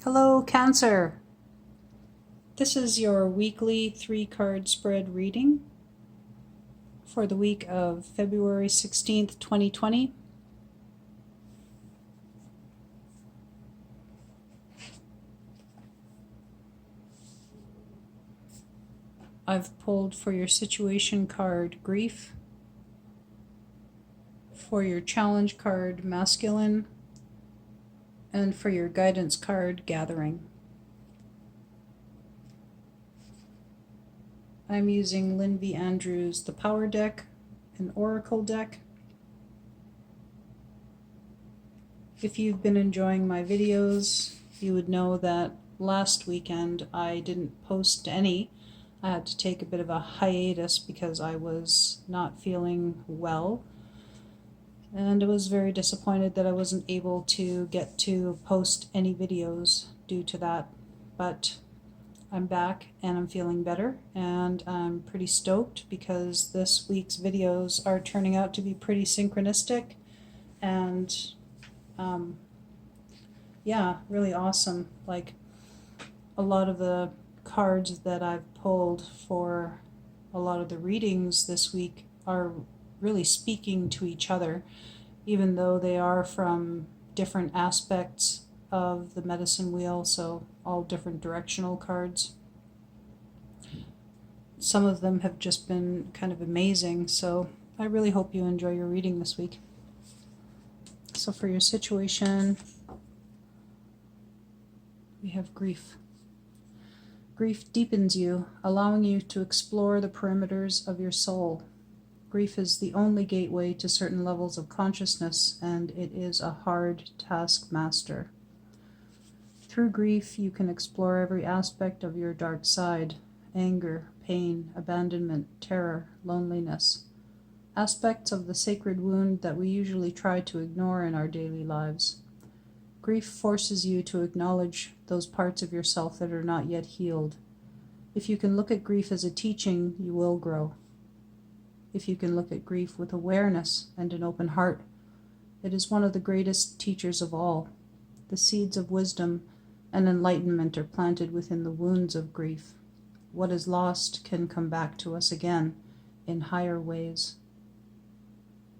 Hello, Cancer. This is your weekly 3-card spread reading for the week of February 16th, 2020. I've pulled for your situation card, Grief, for your challenge card, Masculine, and for your guidance card, Gathering. I'm using Lynn V. Andrews' The Power Deck, an Oracle deck. If you've been enjoying my videos, you would know that last weekend I didn't post any. I had to take a bit of a hiatus because I was not feeling well, and I was very disappointed that I wasn't able to get to post any videos due to that. But I'm back and I'm feeling better, and I'm pretty stoked because this week's videos are turning out to be pretty synchronistic and yeah, really awesome. Like, a lot of the cards that I've pulled for a lot of the readings this week are really speaking to each other, even though they are from different aspects of the medicine wheel, so all different directional cards. Some of them have just been kind of amazing, so I really hope you enjoy your reading this week. So for your situation, we have Grief. Grief deepens you, allowing you to explore the perimeters of your soul. Grief is the only gateway to certain levels of consciousness, and it is a hard taskmaster. Through grief, you can explore every aspect of your dark side: anger, pain, abandonment, terror, loneliness. Aspects of the sacred wound that we usually try to ignore in our daily lives. Grief forces you to acknowledge those parts of yourself that are not yet healed. If you can look at grief as a teaching, you will grow. If you can look at grief with awareness and an open heart, it is one of the greatest teachers of all. The seeds of wisdom and enlightenment are planted within the wounds of grief. What is lost can come back to us again in higher ways.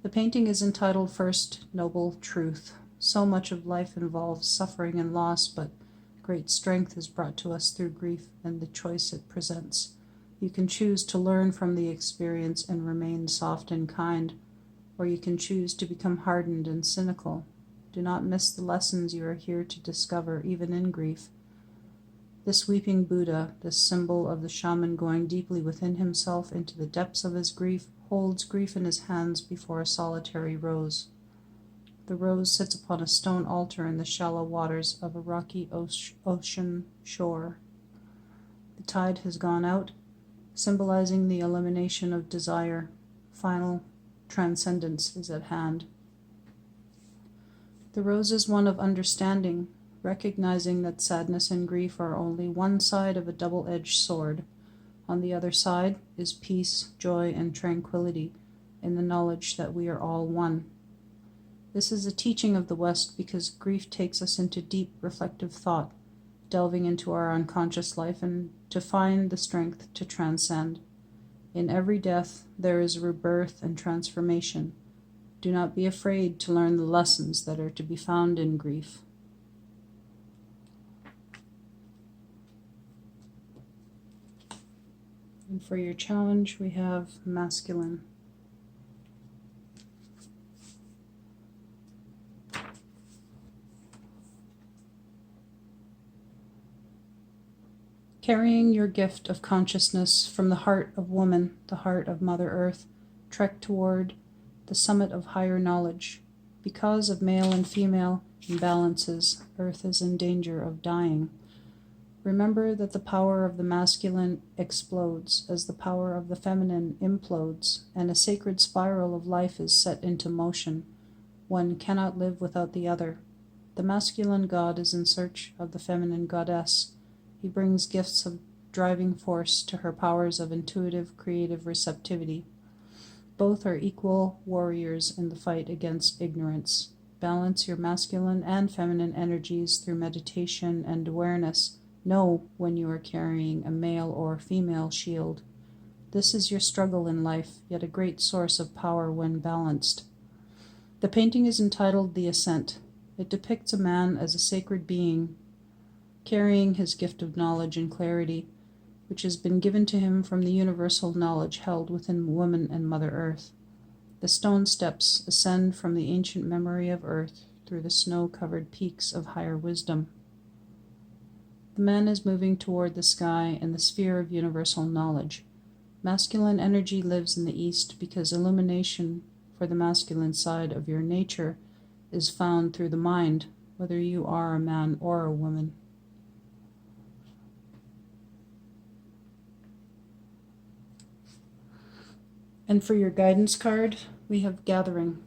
The painting is entitled First Noble Truth. So much of life involves suffering and loss, but great strength is brought to us through grief and the choice it presents. You can choose to learn from the experience and remain soft and kind, or you can choose to become hardened and cynical. Do not miss the lessons you are here to discover, even in grief. This weeping Buddha, this symbol of the shaman going deeply within himself into the depths of his grief, holds grief in his hands before a solitary rose. The rose sits upon a stone altar in the shallow waters of a rocky ocean shore. The tide has gone out, symbolizing the elimination of desire. Final transcendence is at hand. The rose is one of understanding, recognizing that sadness and grief are only one side of a double-edged sword. On the other side is peace, joy, and tranquility in the knowledge that we are all one. This is a teaching of the West because grief takes us into deep, reflective thought, delving into our unconscious life and to find the strength to transcend. In every death, there is rebirth and transformation. Do not be afraid to learn the lessons that are to be found in grief. And for your challenge, we have Masculine. Carrying your gift of consciousness from the heart of woman, the heart of Mother Earth, trek toward the summit of higher knowledge. Because of male and female imbalances, Earth is in danger of dying. Remember that the power of the masculine explodes as the power of the feminine implodes, and a sacred spiral of life is set into motion. One cannot live without the other. The masculine god is in search of the feminine goddess. He brings gifts of driving force to her powers of intuitive, creative receptivity. Both are equal warriors in the fight against ignorance. balance your masculine and feminine energies through meditation and awareness. Know when you are carrying a male or female shield. This is your struggle in life, yet a great source of power when balanced. The painting is entitled The Ascent. It depicts a man as a sacred being, carrying his gift of knowledge and clarity, which has been given to him from the universal knowledge held within woman and Mother Earth. The stone steps ascend from the ancient memory of Earth through the snow-covered peaks of higher wisdom. The man is moving toward the sky and the sphere of universal knowledge. Masculine energy lives in the east because illumination for the masculine side of your nature is found through the mind, whether you are a man or a woman. And for your guidance card, we have Gathering.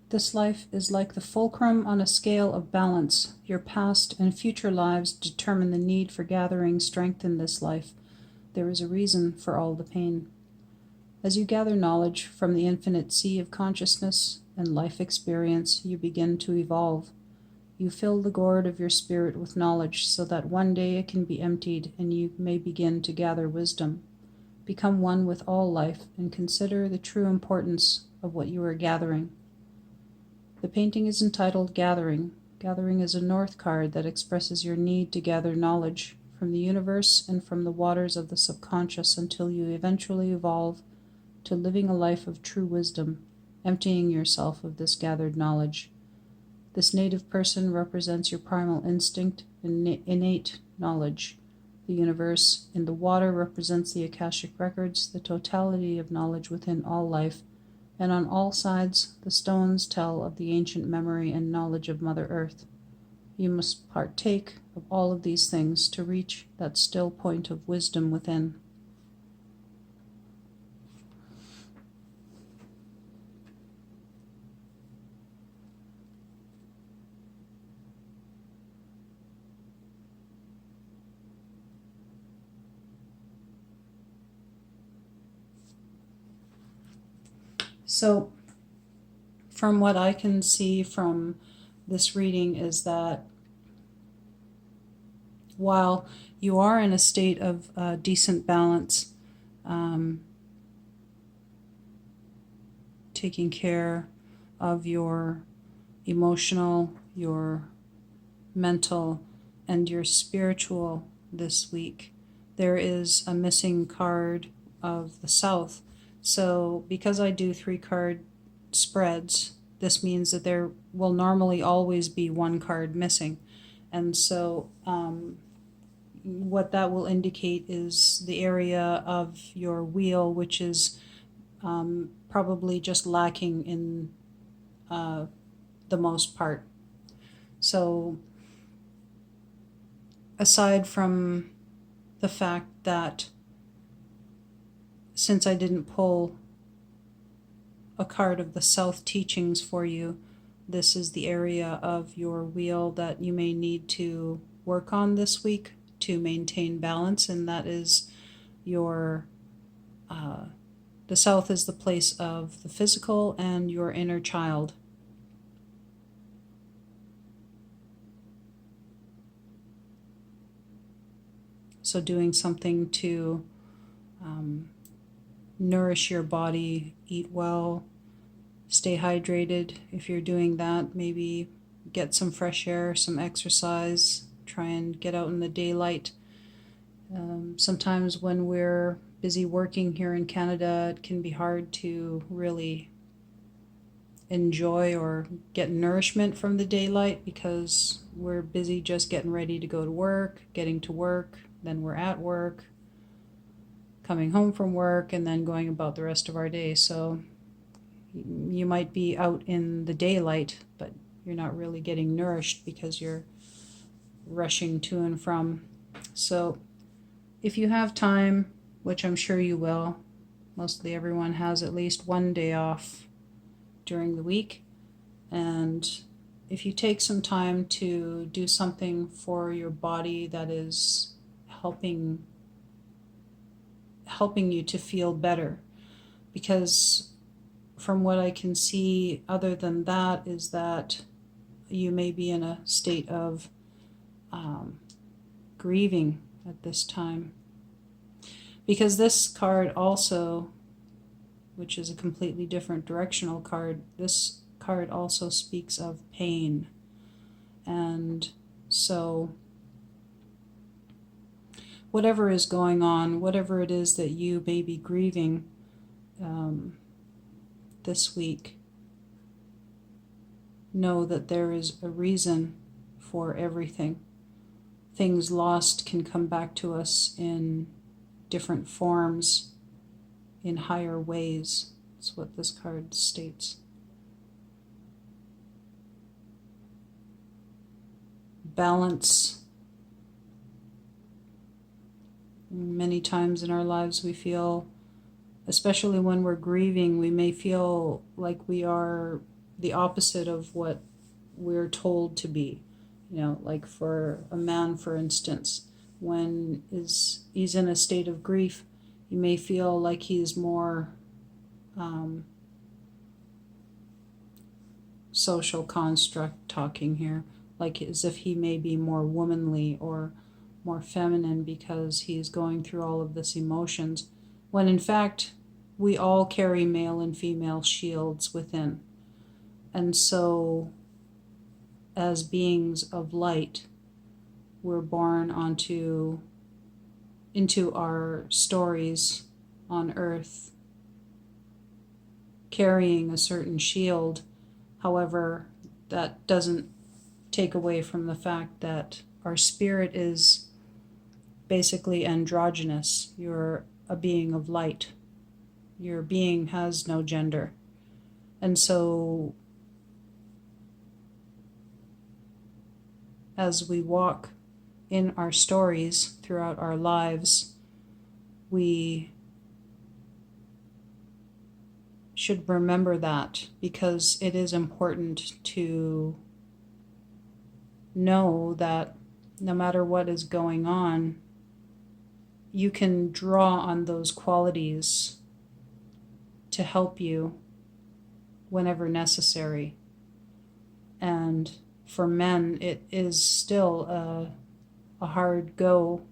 This life is like the fulcrum on a scale of balance. Your past and future lives determine the need for gathering strength in this life. There is a reason for all the pain. As you gather knowledge from the infinite sea of consciousness and life experience, you begin to evolve. You fill the gourd of your spirit with knowledge so that one day it can be emptied and you may begin to gather wisdom. Become one with all life and consider the true importance of what you are gathering. The painting is entitled Gathering. Gathering is a north card that expresses your need to gather knowledge from the universe and from the waters of the subconscious until you eventually evolve to living a life of true wisdom, emptying yourself of this gathered knowledge. This native person represents your primal instinct and innate knowledge. The universe in the water represents the Akashic records, the totality of knowledge within all life, and on all sides the stones tell of the ancient memory and knowledge of Mother Earth. You must partake of all of these things to reach that still point of wisdom within. So, from what I can see from this reading is that while you are in a state of decent balance, taking care of your emotional, your mental, and your spiritual this week, there is a missing card of the South. So because I do 3-card spreads, this means that there will normally always be one card missing. And so what that will indicate is the area of your wheel, which is probably just lacking in the most part. So aside from the fact that since I didn't pull a card of the South teachings for you, this is the area of your wheel that you may need to work on this week to maintain balance, and that is your the South is the place of the physical and your inner child. So doing something to nourish your body, eat well, stay hydrated. If you're doing that, maybe get some fresh air, some exercise, try and get out in the daylight. Sometimes when we're busy working here in Canada, it can be hard to really enjoy or get nourishment from the daylight because we're busy just getting ready to go to work, getting to work, then we're at work, coming home from work, and then going about the rest of our day. So you might be out in the daylight, but you're not really getting nourished because you're rushing to and from. So if you have time, which I'm sure you will, mostly everyone has at least one day off during the week. And if you take some time to do something for your body that is helping you to feel better, because from what I can see, other than that, is that you may be in a state of grieving at this time. Because this card also, which is a completely different directional card, this card also speaks of pain. And so whatever is going on, whatever it is that you may be grieving this week, know that there is a reason for everything. Things lost can come back to us in different forms, in higher ways. That's what this card states. Balance. Many times in our lives we feel, especially when we're grieving, we may feel like we are the opposite of what we're told to be. You know, like for a man, for instance, when he's in a state of grief, you may feel like he's more social construct talking here, like as if he may be more womanly or more feminine because he's going through all of this emotions, when in fact we all carry male and female shields within. And so as beings of light, we're born into our stories on earth carrying a certain shield. However, that doesn't take away from the fact that our spirit is basically androgynous. You're a being of light. Your being has no gender. And so as we walk in our stories throughout our lives, we should remember that, because it is important to know that no matter what is going on, you can draw on those qualities to help you whenever necessary. And for men, it is still a hard go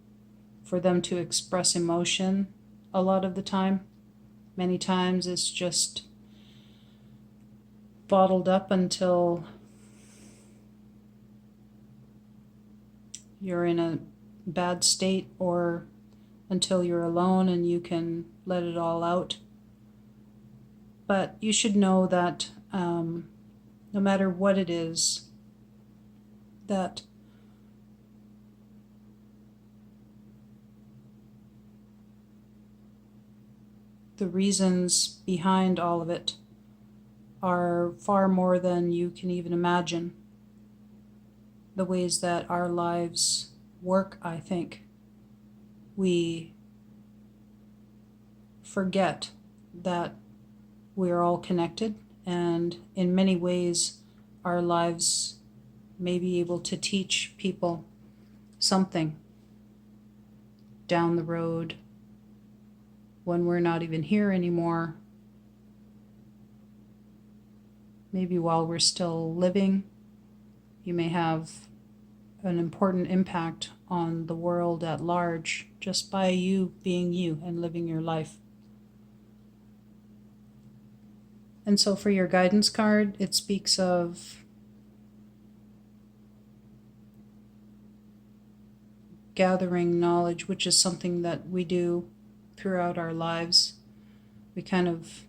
for them to express emotion a lot of the time. Many times it's just bottled up until you're in a bad state, or until you're alone and you can let it all out. But you should know that no matter what it is, that the reasons behind all of it are far more than you can even imagine. The ways that our lives work, I think, we forget that we're all connected, and in many ways our lives may be able to teach people something down the road when we're not even here anymore. Maybe while we're still living, you may have an important impact on the world at large just by you being you and living your life. And so for your guidance card, it speaks of gathering knowledge, which is something that we do throughout our lives. We kind of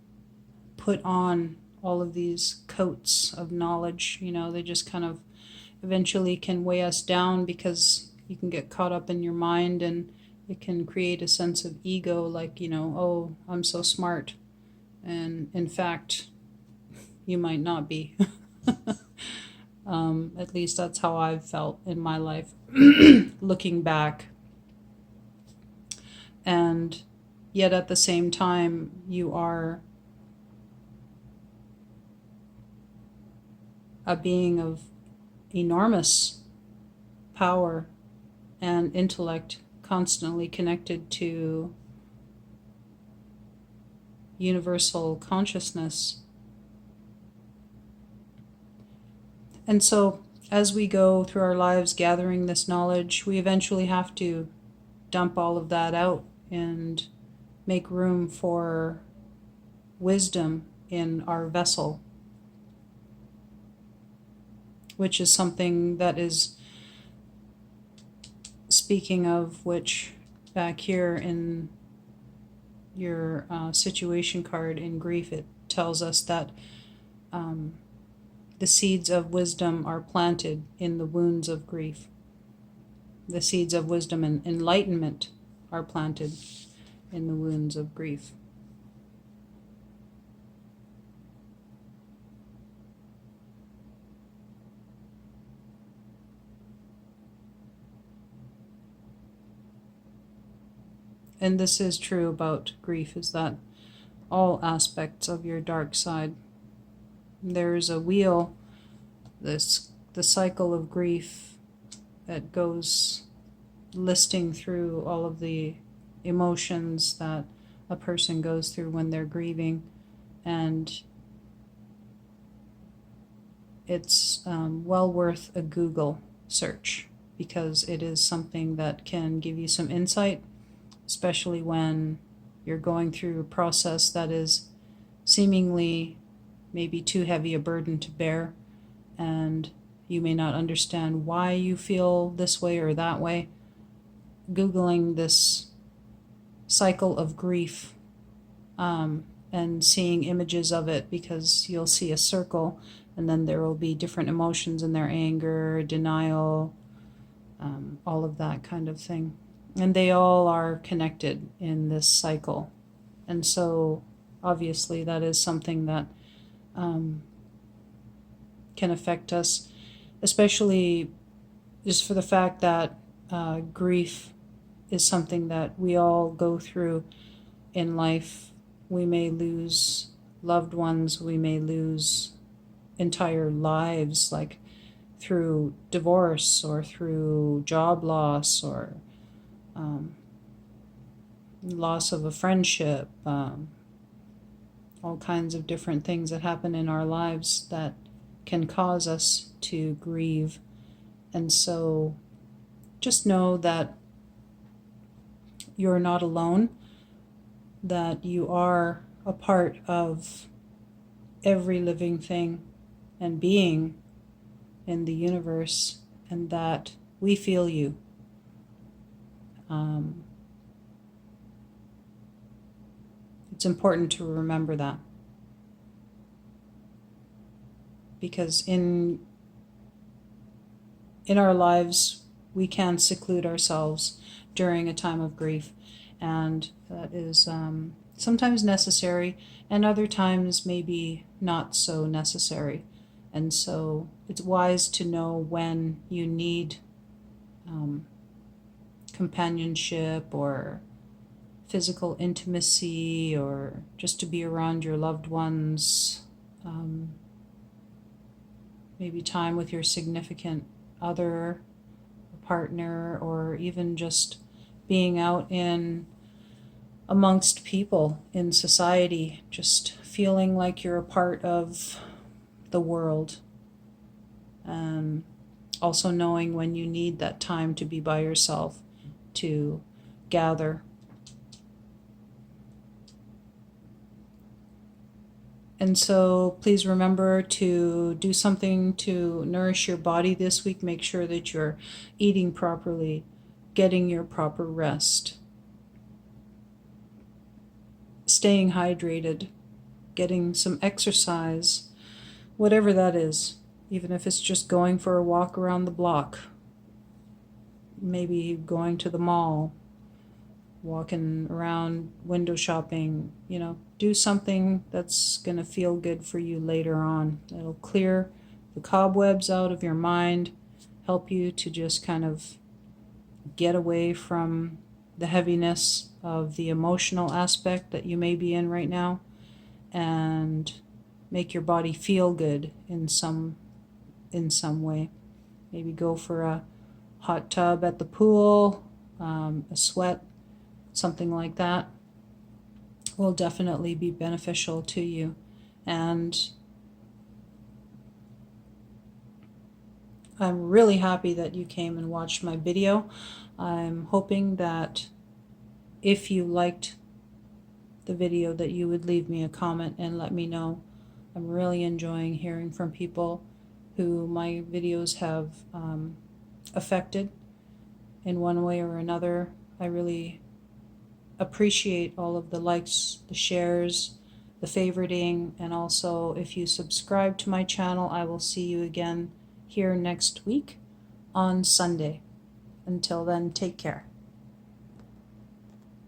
put on all of these coats of knowledge, you know, they just kind of eventually can weigh us down, because you can get caught up in your mind and it can create a sense of ego, like, you know, oh, I'm so smart. And in fact, you might not be. At least that's how I've felt in my life, looking back. And yet at the same time, you are a being of enormous power and intellect, constantly connected to universal consciousness. And so, as we go through our lives gathering this knowledge, we eventually have to dump all of that out and make room for wisdom in our vessel, which is something that is, speaking of which, back here in your situation card in grief, it tells us that the seeds of wisdom are planted in the wounds of grief. The seeds of wisdom and enlightenment are planted in the wounds of grief. And this is true about grief, is that all aspects of your dark side. There's a wheel, the cycle of grief that goes listing through all of the emotions that a person goes through when they're grieving. And it's well worth a Google search, because it is something that can give you some insight, especially when you're going through a process that is seemingly maybe too heavy a burden to bear, and you may not understand why you feel this way or that way. Googling this cycle of grief and seeing images of it, because you'll see a circle and then there will be different emotions in there: anger, denial, all of that kind of thing. And they all are connected in this cycle. And so obviously that is something that can affect us, especially just for the fact that grief is something that we all go through in life. We may lose loved ones, we may lose entire lives, like through divorce or through job loss or loss of a friendship, all kinds of different things that happen in our lives that can cause us to grieve. And so just know that you're not alone, that you are a part of every living thing and being in the universe, and that we feel you. It's important to remember that, because in our lives we can seclude ourselves during a time of grief, and that is sometimes necessary, and other times maybe not so necessary. And so it's wise to know when you need companionship or physical intimacy, or just to be around your loved ones, maybe time with your significant other, partner, or even just being out in amongst people in society, just feeling like you're a part of the world. Also knowing when you need that time to be by yourself, to gather. And so please remember to do something to nourish your body this week. Make sure that you're eating properly, getting your proper rest, staying hydrated, getting some exercise, whatever that is, even if it's just going for a walk around the block, maybe going to the mall, walking around, window shopping, do something that's going to feel good for you later on. It'll clear the cobwebs out of your mind, help you to just kind of get away from the heaviness of the emotional aspect that you may be in right now, and make your body feel good in some in some way. Maybe go for a hot tub at the pool, a sweat, something like that will definitely be beneficial to you. And I'm really happy that you came and watched my video. I'm hoping that if you liked the video that you would leave me a comment and let me know. I'm really enjoying hearing from people who my videos have affected in one way or another. I really appreciate all of the likes, the shares, the favoriting, and also if you subscribe to my channel, I will see you again here next week on Sunday. Until then, take care.